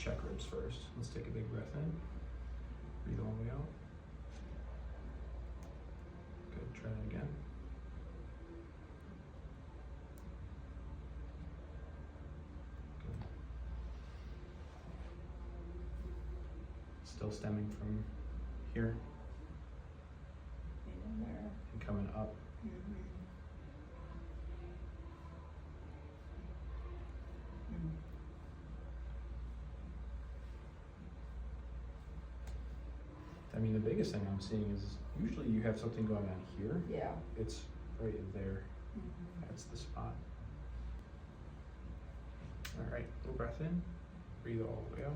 check ribs first. Let's take a big breath in. Breathe all the way out. Good, try that again. Good. Still stemming from here In there. and coming up. I mean, the biggest thing I'm seeing is usually you have something going on here. Yeah. It's right in there. That's the spot. All right, little breath in, breathe all the way out.